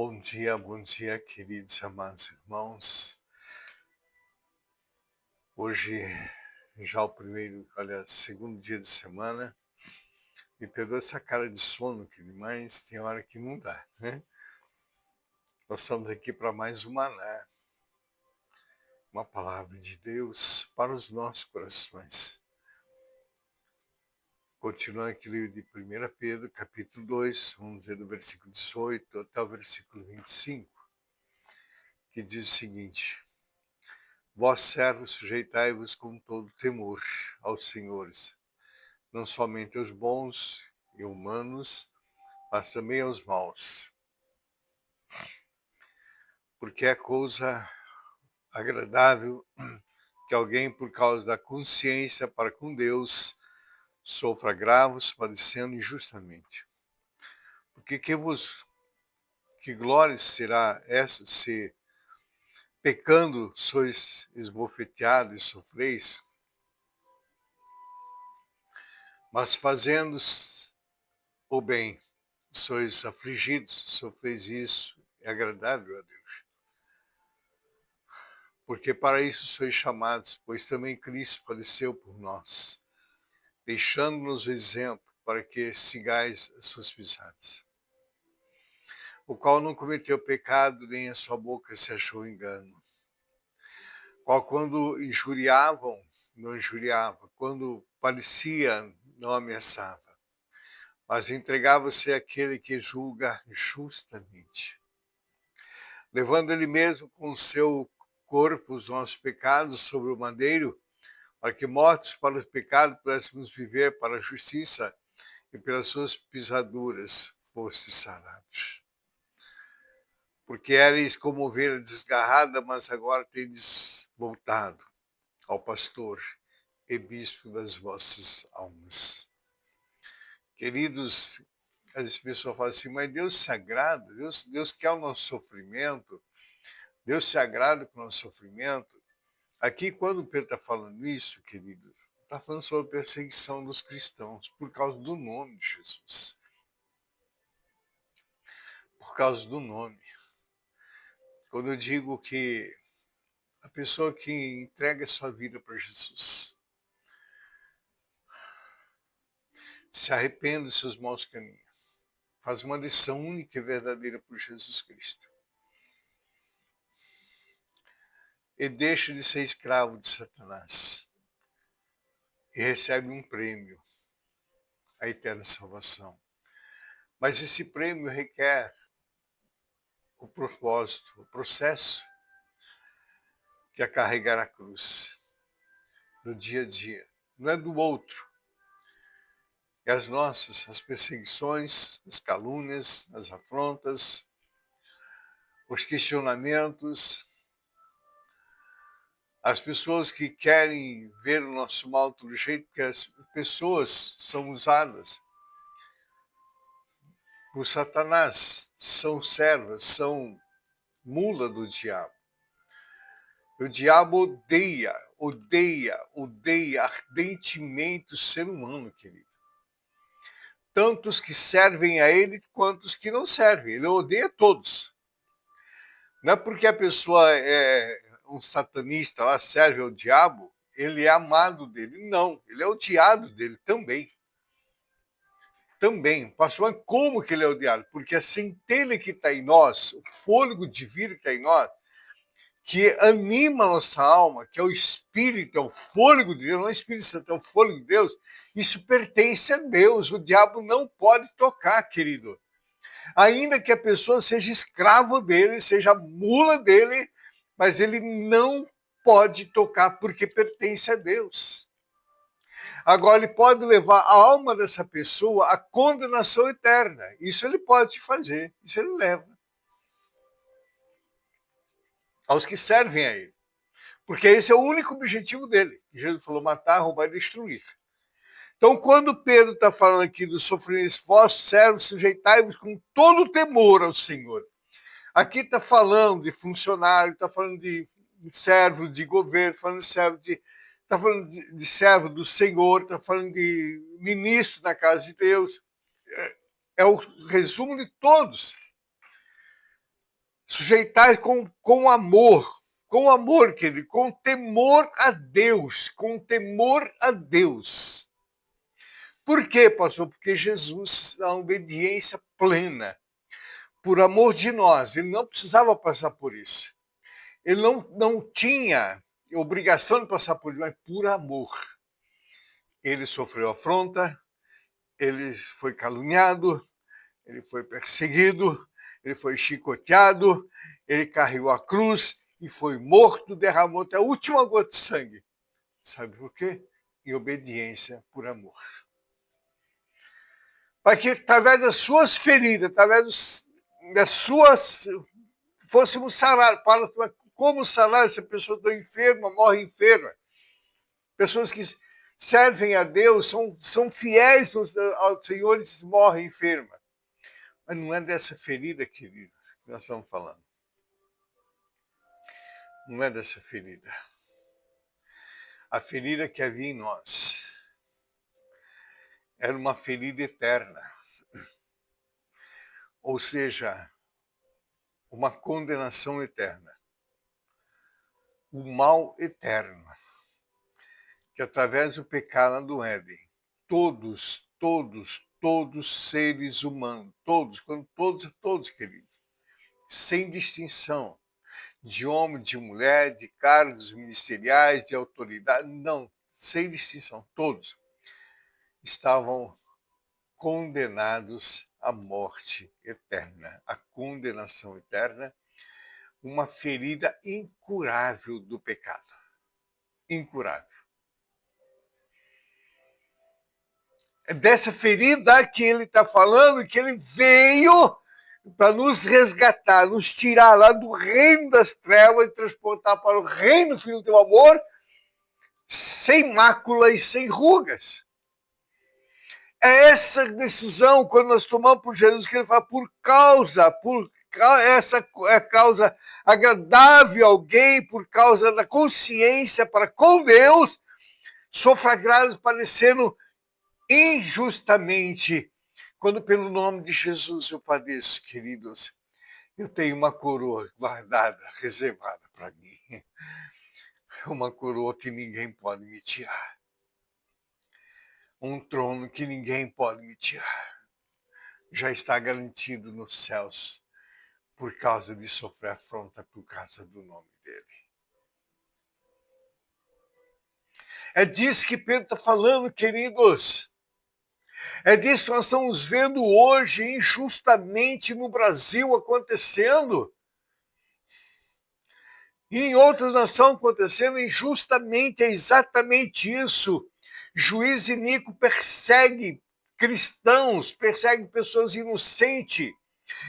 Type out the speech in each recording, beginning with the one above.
bom dia, queridos amados irmãos. Hoje, já o segundo dia de semana. Me perdoa essa cara de sono, mas tem hora que não dá, né? Nós estamos aqui para mais uma palavra de Deus para os nossos corações. Continuando aqui o livro de 1 Pedro, capítulo 2, vamos ver do versículo 18 até o versículo 25, que diz o seguinte: Vós, servos, sujeitai-vos com todo temor aos senhores, não somente aos bons e humanos, mas também aos maus. Porque é coisa agradável que alguém, por causa da consciência para com Deus, sofra agravos, padecendo injustamente. Porque que glória será essa se, pecando, sois esbofeteados e sofreis? Mas fazendo o bem, sois afligidos, sofreis isso, é agradável a Deus. Porque para isso sois chamados, pois também Cristo padeceu por nós, deixando-nos exemplo para que sigais as suas pisadas. O qual não cometeu pecado, nem a sua boca se achou engano. Qual quando injuriavam, não injuriava, quando parecia, não ameaçava, mas entregava-se àquele que julga justamente, levando ele mesmo com o seu corpo os nossos pecados sobre o madeiro, para que, mortos para os pecados, pudéssemos viver para a justiça, e pelas suas pisaduras fosse sarados. Porque eres como ovelha desgarrada, mas agora tendes voltado ao pastor e bispo das vossas almas. Queridos, as pessoas falam assim, mas Deus se agrada, Deus quer o nosso sofrimento, Deus se agrada com o nosso sofrimento. Aqui, quando Pedro está falando isso, queridos, está falando sobre a perseguição dos cristãos por causa do nome de Jesus. Por causa do nome. Quando eu digo que a pessoa que entrega a sua vida para Jesus, se arrepende dos seus maus caminhos, faz uma lição única e verdadeira por Jesus Cristo, e deixa de ser escravo de Satanás, e recebe um prêmio, a eterna salvação. Mas esse prêmio requer o propósito, o processo, que é carregar a cruz no dia a dia. Não é do outro. É as nossas, as perseguições, as calúnias, as afrontas, os questionamentos, as pessoas que querem ver o nosso mal do jeito que as pessoas são usadas por Satanás, são servas, são mula do diabo. O diabo odeia ardentemente o ser humano, querido. Tanto os que servem a ele, quanto os que não servem. Ele odeia todos. Não é porque a pessoa é um satanista, ela serve ao diabo, ele é amado dele. Não, ele é odiado dele também. Também. Pastor, mas como que ele é odiado? Porque a centelha que está em nós, o fôlego divino que está em nós, que anima a nossa alma, que é o Espírito, é o fôlego de Deus, não é o Espírito Santo, é o fôlego de Deus, isso pertence a Deus. O diabo não pode tocar, querido. Ainda que a pessoa seja escravo dele, seja mula dele, mas ele não pode tocar porque pertence a Deus. Agora, ele pode levar a alma dessa pessoa à condenação eterna. Isso ele pode fazer, isso ele leva. Aos que servem a ele. Porque esse é o único objetivo dele. Jesus falou, matar, roubar e destruir. Então, quando Pedro está falando aqui do sofrimento, vós, servos, sujeitai-vos com todo temor ao Senhor. Aqui está falando de funcionário, está falando de servo de governo, está falando de servo do Senhor, está falando de ministro na casa de Deus. É o resumo de todos. Sujeitar com amor, querido, com temor a Deus, com temor a Deus. Por quê, pastor? Porque Jesus, na obediência plena, por amor de nós, ele não precisava passar por isso. Ele não tinha obrigação de passar por isso, mas por amor. Ele sofreu afronta, ele foi caluniado, ele foi perseguido, ele foi chicoteado, ele carregou a cruz e foi morto, derramou até a última gota de sangue. Sabe por quê? Em obediência por amor. Para que, através das suas feridas, através das suas, fôssemos sarados. Como sarar se a pessoa está enferma, morre enferma? Pessoas que servem a Deus, são fiéis ao Senhor e morrem enfermas. Mas não é dessa ferida, querido, que nós estamos falando. Não é dessa ferida. A ferida que havia em nós era uma ferida eterna. Ou seja, uma condenação eterna. O mal eterno. Que através do pecado do Éden, todos seres humanos, todos, queridos, sem distinção, de homem, de mulher, de cargos ministeriais, de autoridade, não, sem distinção, todos estavam condenados à morte eterna, à condenação eterna, uma ferida incurável do pecado. Incurável. É dessa ferida que ele está falando, que ele veio para nos resgatar, nos tirar lá do reino das trevas e transportar para o reino do Filho do teu amor, sem mácula e sem rugas. É essa decisão, quando nós tomamos por Jesus, que ele fala, essa é a causa agradável a alguém, por causa da consciência para com Deus, sou flagrado padecendo injustamente, quando pelo nome de Jesus eu padeço, queridos. Eu tenho uma coroa guardada, reservada para mim. Uma coroa que ninguém pode me tirar. Um trono que ninguém pode me tirar. Já está garantido nos céus por causa de sofrer afronta por causa do nome dele. É disso que Pedro está falando, queridos. É disso que nós estamos vendo hoje injustamente no Brasil acontecendo. E em outras nações acontecendo injustamente, é exatamente isso. Juiz iníquo persegue cristãos, persegue pessoas inocentes.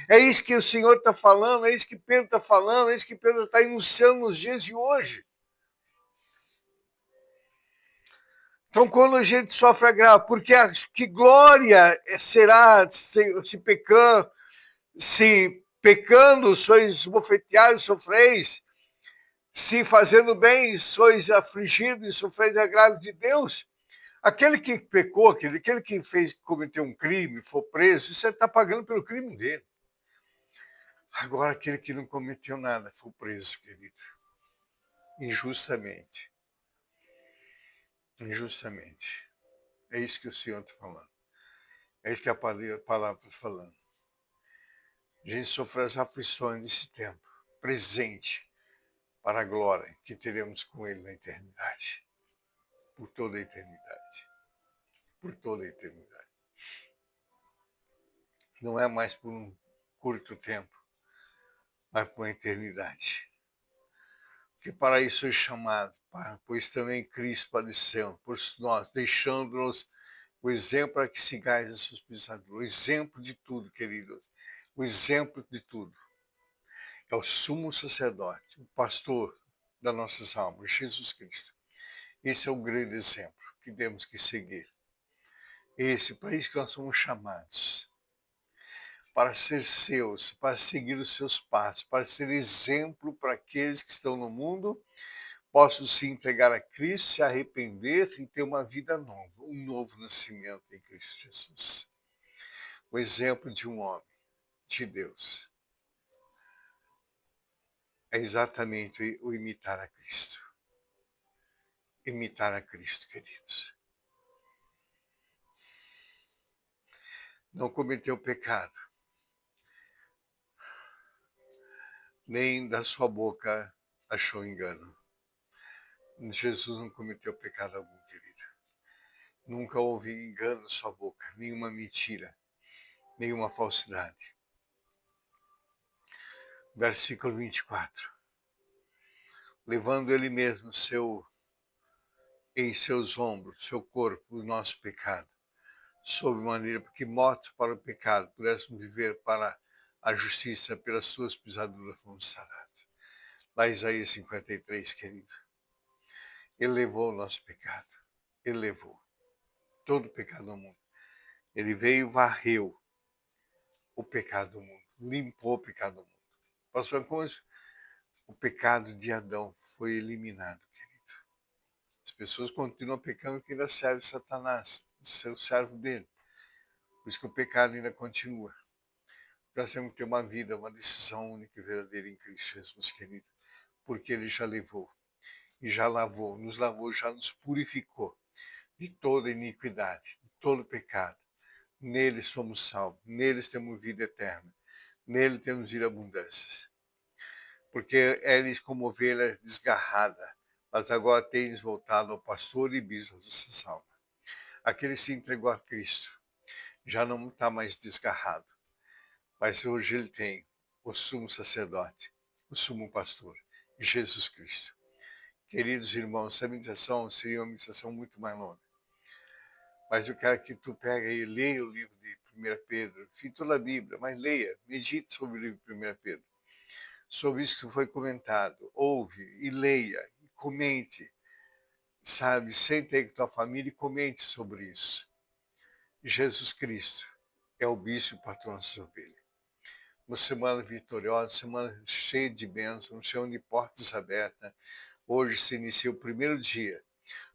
É isso que o Senhor está falando, é isso que Pedro está falando, é isso que Pedro está enunciando nos dias de hoje. Então, quando a gente sofre agravo, porque que glória será se pecando sois bofeteados, sofreis, se fazendo bem sois afligidos e sofreis agravo de Deus? Aquele que pecou, aquele que cometeu um crime, for preso, você está pagando pelo crime dele. Agora, aquele que não cometeu nada, foi preso, querido. Injustamente. Injustamente. É isso que o Senhor está falando. É isso que a palavra está falando. A gente sofre as aflições desse tempo, presente, para a glória que teremos com Ele na eternidade. Por toda a eternidade. Por toda a eternidade. Não é mais por um curto tempo, mas por uma eternidade. Que para isso foi chamado, pois também Cristo padeceu por nós, deixando-nos o exemplo para que sigais as suas pisaduras. O exemplo de tudo, queridos. O exemplo de tudo. É o sumo sacerdote, o pastor das nossas almas, Jesus Cristo. Esse é o grande exemplo que temos que seguir. Para isso que nós somos chamados. Para ser seus, para seguir os seus passos, para ser exemplo para aqueles que estão no mundo, possam se entregar a Cristo, se arrepender e ter uma vida nova, um novo nascimento em Cristo Jesus. O exemplo de um homem de Deus. é exatamente o imitar a Cristo. Imitar a Cristo, queridos. Não cometeu pecado, nem da sua boca achou engano. Jesus não cometeu pecado algum, querido. Nunca houve engano na sua boca, nenhuma mentira, nenhuma falsidade. Versículo 24. Levando ele mesmo em seus ombros, seu corpo, o nosso pecado, sob maneira que mortos para o pecado, pudéssemos viver para a justiça, pelas suas pisaduras fomos sarados. Lá Isaías 53, querido. Ele levou o nosso pecado. Ele levou todo o pecado do mundo. Ele veio e varreu o pecado do mundo, limpou o pecado do mundo. Pastor, como o pecado de Adão foi eliminado, querido? As pessoas continuam pecando que ainda serve Satanás, ser o servo dele. Por isso que o pecado ainda continua. Nós temos que ter uma vida, uma decisão única e verdadeira em Cristo Jesus, querido. Porque ele já levou, e já lavou, já nos purificou de toda iniquidade, de todo pecado. Nele somos salvos, nele temos vida eterna, nele temos vida abundância. Porque eres como ovelha desgarrada, mas agora tens voltado ao pastor e bispo da sua salva. Aquele se entregou a Cristo, já não está mais desgarrado, mas hoje ele tem o sumo sacerdote, o sumo pastor, Jesus Cristo. Queridos irmãos, essa meditação seria uma meditação muito mais longa. Mas eu quero que tu pegue e leia o livro de 1 Pedro, enfim, toda a Bíblia, mas leia, medite sobre o livro de 1 Pedro. Sobre isso que foi comentado, ouve e leia, e comente, sabe, senta aí com tua família e comente sobre isso. Jesus Cristo é o bispo e patrão da sua ovelha. Uma semana vitoriosa, semana cheia de bênçãos, cheia de portas abertas. Hoje se inicia o primeiro dia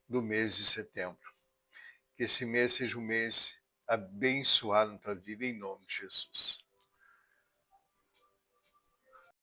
do mês de setembro. Que esse mês seja um mês abençoado na tua vida, em nome de Jesus.